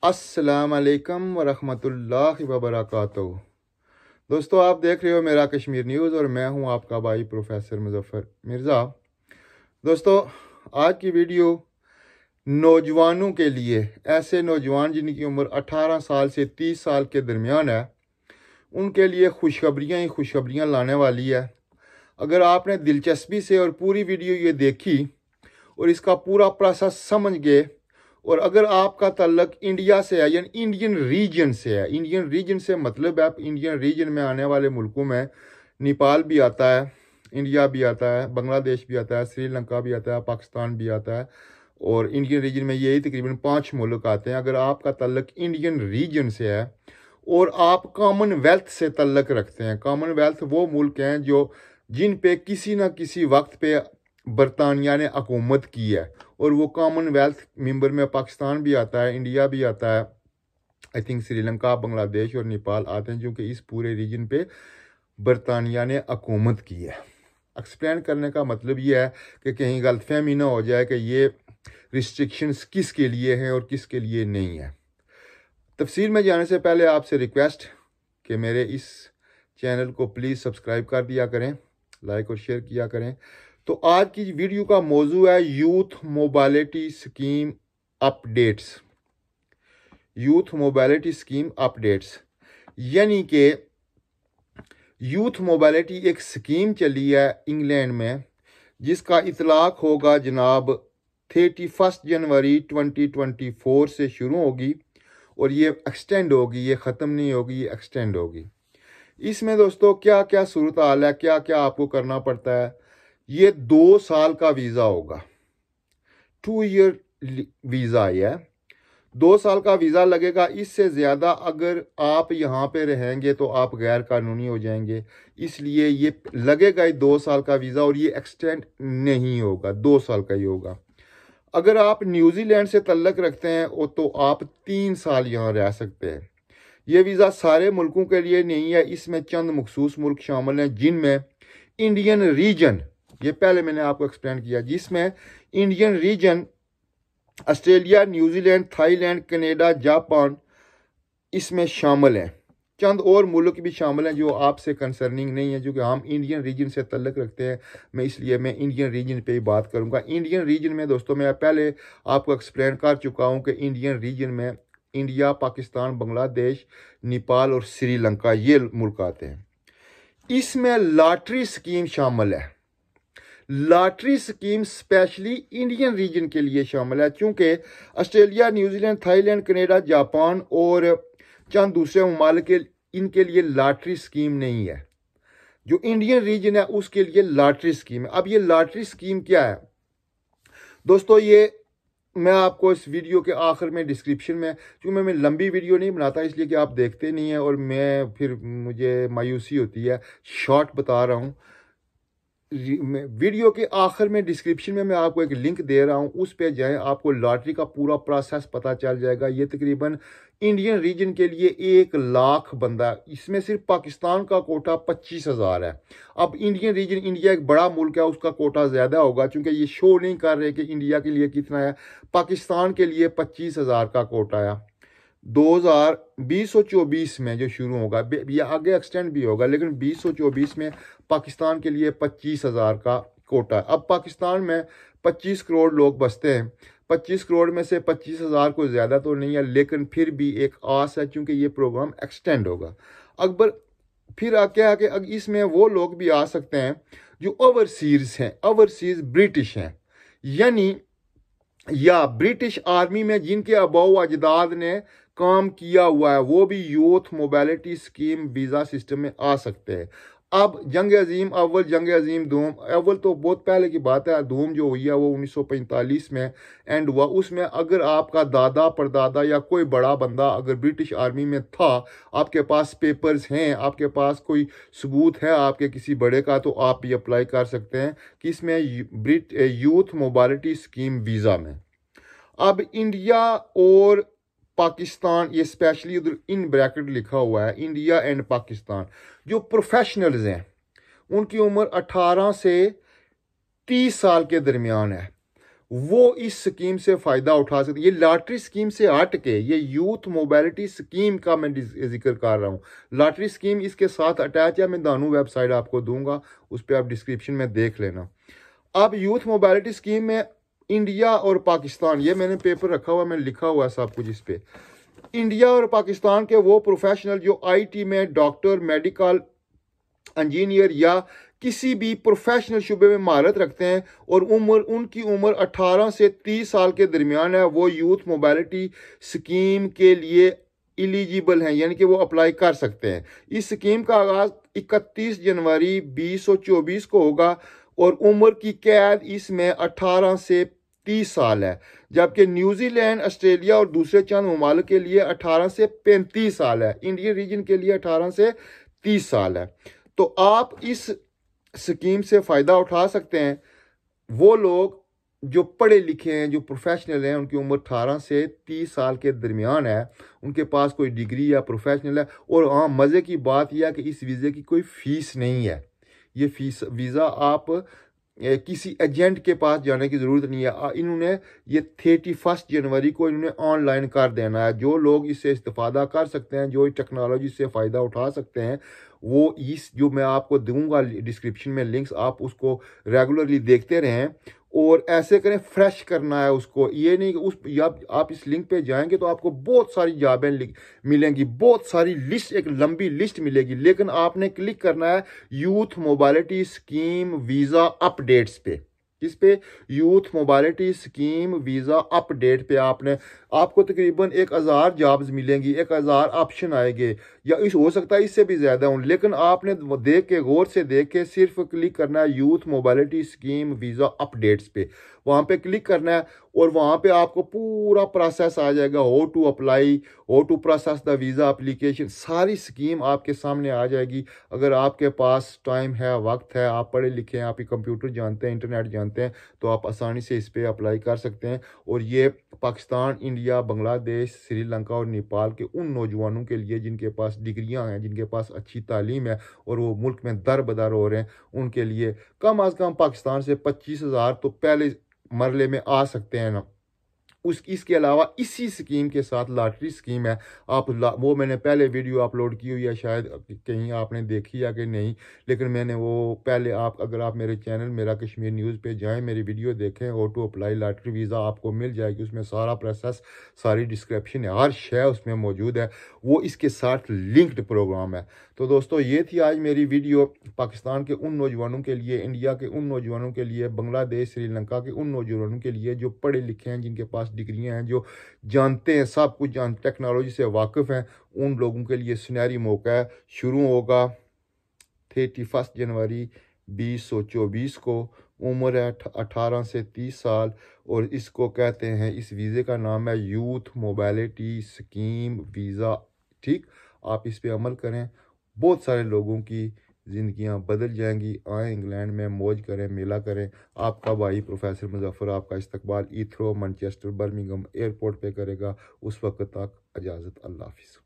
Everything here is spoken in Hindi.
अस्सलाम वालेकुम वरहमतुल्लाहि वबरकातुहू। दोस्तों, आप देख रहे हो मेरा कश्मीर न्यूज़ और मैं हूं आपका भाई प्रोफेसर मुजफ्फर मिर्ज़ा। दोस्तों, आज की वीडियो नौजवानों के लिए, ऐसे नौजवान जिनकी उम्र 18 साल से 30 साल के दरमियान है, उनके लिए खुशखबरियाँ ही खुशखबरियाँ लाने वाली है। अगर आपने दिलचस्पी से और पूरी वीडियो ये देखी और इसका पूरा प्रोसेस समझ गए, और अगर आपका तल्लक इंडिया से है यानी इंडियन रीजन से है, इंडियन रीजन से मतलब है आप इंडियन रीजन में आने वाले मुल्कों में नेपाल भी आता है, इंडिया भी आता है, बांग्लादेश भी आता है, श्रीलंका भी आता है, पाकिस्तान भी आता है, और इंडियन रीजन में यही तकरीबन 5 मुल्क आते हैं। अगर आपका तल्लक इंडियन रीजन से है और आप कॉमनवेल्थ से तल्लक रखते हैं, कॉमनवेल्थ वो मुल्क हैं जो जिन पे किसी न किसी वक्त पे बरतानिया ने हुकूमत की है, और वो कॉमनवेल्थ मेंबर में पाकिस्तान भी आता है, इंडिया भी आता है, आई थिंक श्रीलंका, बांग्लादेश और नेपाल आते हैं, जो कि इस पूरे रीजन पे बरतानिया ने हुकूमत की है। एक्सप्लेन करने का मतलब ये है कि कहीं गलतफहमी ना हो जाए कि ये रिस्ट्रिक्शंस किसके लिए हैं और किसके लिए नहीं है। तफसील में जाने से पहले आपसे रिक्वेस्ट कि मेरे इस चैनल को प्लीज़ सब्सक्राइब कर दिया करें, लाइक और शेयर किया करें। तो आज की वीडियो का मौजू है youth mobility scheme updates. Youth mobility scheme updates यानी कि यूथ मोबिलिटी एक स्कीम चली है इंग्लैंड में, जिसका इतलाक होगा जनाब 31 जनवरी 2024 से शुरू होगी और ये एक्सटेंड होगी, ये ख़त्म नहीं होगी, ये एक्सटेंड होगी। इसमें दोस्तों क्या क्या सूरत हाल है, क्या क्या आपको करना पड़ता है। ये 2 साल का वीज़ा होगा, 2 ईयर वीज़ा है, 2 साल का वीज़ा लगेगा। इससे ज़्यादा अगर आप यहाँ पे रहेंगे तो आप गैर कानूनी हो जाएंगे, इसलिए ये लगेगा 2 साल का वीज़ा और ये एक्सटेंड नहीं होगा, 2 साल का ही होगा। अगर आप न्यूजीलैंड से तल्लक रखते हैं तो आप 3 साल यहाँ रह सकते हैं। ये वीज़ा सारे मुल्कों के लिए नहीं है, इसमें चंद मखसूस मुल्क शामिल हैं जिनमें इंडियन रीजन, ये पहले मैंने आपको एक्सप्लेन किया, जिसमें Indian reason Australia, New Zealand, Thailand, Canada, Japan इसमें शामिल हैं। चंद और मुल्क भी शामिल हैं जो आपसे कंसर्निंग नहीं है, जो कि हम इंडियन रीजन से तल्लक रखते हैं। मैं इंडियन रीजन पे ही बात करूंगा। इंडियन रीजन में दोस्तों मैं पहले आपको एक्सप्लेन कर चुका हूं कि इंडियन रीजन में इंडिया, पाकिस्तान, बांग्लादेश, नेपाल और श्रीलंका ये मुल्क आते हैं। इसमें लॉटरी स्कीम शामिल है। Lottery scheme specially Indian reason के लिए शामिल है, क्योंकि Australia, New Zealand, Thailand, Canada, Japan और चंद दूसरे ममालिक इनके लिए लॉटरी स्कीम नहीं है। जो इंडियन रीजन है उसके लिए लॉटरी स्कीम है। अब ये लॉटरी स्कीम क्या है दोस्तों, ये मैं आपको इस वीडियो के आखिर में डिस्क्रिप्शन में, क्योंकि मैं लंबी वीडियो नहीं बनाता इसलिए कि आप देखते नहीं हैं और फिर मुझे मायूसी होती है, शॉर्ट बता रहा हूँ। वीडियो के आखिर में डिस्क्रिप्शन में मैं आपको एक लिंक दे रहा हूं, उस पे जाएं, आपको लॉटरी का पूरा प्रोसेस पता चल जाएगा। ये तकरीबन इंडियन रीजन के लिए 1 लाख बंदा, इसमें सिर्फ पाकिस्तान का कोटा 25,000 है। अब इंडियन रीजन, इंडिया एक बड़ा मुल्क है, उसका कोटा ज़्यादा होगा, क्योंकि ये शो नहीं कर रहे कि इंडिया के लिए कितना है। पाकिस्तान के लिए 25,000 का कोटा है। 2024 में जो शुरू होगा, ये आगे एक्सटेंड भी होगा, लेकिन 2024 में पाकिस्तान के लिए 25,000 का कोटा है। अब पाकिस्तान में 25 करोड़ लोग बसते हैं, 25 करोड़ में से 25,000 को ज़्यादा तो नहीं है, लेकिन फिर भी एक आस है, क्योंकि ये प्रोग्राम एक्सटेंड होगा। अकबर फिर क्या है कि इसमें वो लोग भी आ सकते हैं जो ओवरसीज हैं, ओवरसीज ब्रिटिश हैं, यानी या ब्रिटिश आर्मी में जिनके अबाऊ अजदाद ने काम किया हुआ है, वो भी youth mobility scheme visa system में आ सकते हैं। अब जंग अजीम अव्वल, जंग अजीम दोम, अव्वल तो बहुत पहले की बात है, दोम जो हुई है वो 1945 में एंड हुआ। उसमें अगर आपका दादा परदादा या कोई बड़ा बंदा अगर ब्रिटिश आर्मी में था, आपके पास पेपर्स हैं, आपके पास कोई सबूत है आपके किसी बड़े का, तो आप भी अप्लाई कर सकते हैं कि इसमें यूथ मोबिलिटी स्कीम वीज़ा में। अब इंडिया और पाकिस्तान, ये स्पेशली उधर इन ब्रैकेट लिखा हुआ है, इंडिया एंड पाकिस्तान, जो प्रोफेशनल्स हैं उनकी उम्र 18 से 30 साल के दरमियान है, वो इस स्कीम से फ़ायदा उठा सकते। ये लॉटरी स्कीम से हट के ये यूथ मोबिलिटी स्कीम का मैं जिक्र कर रहा हूँ। लॉटरी स्कीम इसके साथ अटैच है, मैं दानू वेबसाइट आपको दूंगा, उस पर आप डिस्क्रिप्शन में देख लेना। अब यूथ मोबिलिटी स्कीम में इंडिया और पाकिस्तान, ये मैंने पेपर रखा हुआ, मैंने लिखा हुआ है सब कुछ इस पे। इंडिया और पाकिस्तान के वो प्रोफेशनल जो आईटी में डॉक्टर, मेडिकल इंजीनियर या किसी भी प्रोफेशनल शुबे में महारत रखते हैं और उनकी उम्र 18 से 30 साल के दरमियान है, वो यूथ मोबिलिटी स्कीम के लिए एलिजिबल हैं, यानी कि वो अप्लाई कर सकते हैं। इस स्कीम का आगाज 31 जनवरी 2024 को होगा और उम्र की कैद इसमें 18 से 30 साल है, जबकि न्यूजीलैंड, ऑस्ट्रेलिया और दूसरे चंद ममालिक के लिए 18 से 35 साल है। इंडियन रीजन के लिए 18 से 30 साल है। तो आप इस स्कीम से फ़ायदा उठा सकते हैं। वो लोग जो पढ़े लिखे हैं, जो प्रोफेशनल हैं, उनकी उम्र 18 से 30 साल के दरमियान है, उनके पास कोई डिग्री या प्रोफेशनल है। और हाँ, मज़े की बात यह है कि इस वीज़े की कोई फ़ीस नहीं है। ये फ़ीस वीज़ा आप किसी एजेंट के पास जाने की ज़रूरत नहीं है। इन्होंने ये 31 जनवरी को इन्होंने ऑनलाइन कर देना है। जो लोग इससे इस्तेफादा कर सकते हैं, जो टेक्नोलॉजी से फ़ायदा उठा सकते हैं, वो इस जो मैं आपको दूंगा डिस्क्रिप्शन में लिंक्स, आप उसको रेगुलरली देखते रहें और ऐसे करें। फ्रेश करना है उसको, ये नहीं कि उस आप इस लिंक पे जाएंगे तो आपको बहुत सारी जॉबें मिलेंगी, बहुत सारी लिस्ट, एक लंबी लिस्ट मिलेगी, लेकिन आपने क्लिक करना है youth mobility scheme visa updates पे। किस पे? Youth mobility scheme visa update पे आपको तकरीबन 1000 जॉब्स मिलेंगी, 1000 ऑप्शन आएंगे, या हो सकता है इससे भी ज़्यादा हो, लेकिन आपने देख के, गौर से देख के सिर्फ क्लिक करना है youth mobility scheme visa updates पे। वहाँ पे क्लिक करना है और वहाँ पे आपको पूरा प्रोसेस आ जाएगा, how to apply, how to process the visa application, सारी स्कीम आपके सामने आ जाएगी। अगर आपके पास टाइम है, वक्त है, आप पढ़े लिखे हैं, आप कंप्यूटर जानते हैं, इंटरनेट जानते हैं, तो आप आसानी से इस पर अप्लाई कर सकते हैं। और ये पाकिस्तान, इंडिया, बांग्लादेश, श्रीलंका और नेपाल के उन नौजवानों के लिए जिनके पास डिग्रियां हैं, जिनके पास अच्छी तालीम है और वो मुल्क में दर बदर हो रहे हैं, उनके लिए कम अज़ कम पाकिस्तान से 25,000 तो पहले मरले में आ सकते हैं ना। इसके अलावा इसी स्कीम के साथ लॉटरी स्कीम है। वो मैंने पहले वीडियो अपलोड की हुई है, शायद कहीं आपने देखी या कि नहीं, लेकिन मैंने वो पहले, अगर आप मेरे चैनल मेरा कश्मीर न्यूज़ पे जाएं, मेरी वीडियो देखें, how to apply lottery visa, आपको मिल जाएगी। उसमें सारा प्रोसेस, सारी डिस्क्रिप्शन है, हर शय उसमें मौजूद है। वो इसके साथ लिंक्ड प्रोग्राम है। तो दोस्तों, ये थी आज मेरी वीडियो पाकिस्तान के उन नौजवानों के लिए, इंडिया के उन नौजवानों के लिए, बांग्लादेश, श्रीलंका के उन नौजवानों के लिए जो पढ़े लिखे हैं, जिनके पास डिग्रियां हैं, जो जानते हैं, सब कुछ टेक्नोलॉजी से वाकिफ़ हैं, उन लोगों के लिए सुनहरी मौका है। शुरू होगा 31 जनवरी 2024 को। उम्र है 18 से 30 साल और इसको कहते हैं, इस वीज़े का नाम है यूथ मोबिलिटी स्कीम वीज़ा। ठीक, आप इस पे अमल करें, बहुत सारे लोगों की ज़िंदगियां बदल जाएंगी। आए इंग्लैंड में मौज करें, मेला करें। आपका भाई प्रोफेसर मुजफ्फर आपका इस्तकबाल ईथरो, मैनचेस्टर, बर्मिंघम एयरपोर्ट पे करेगा। उस वक्त तक इजाज़त, अल्लाह हाफिज़।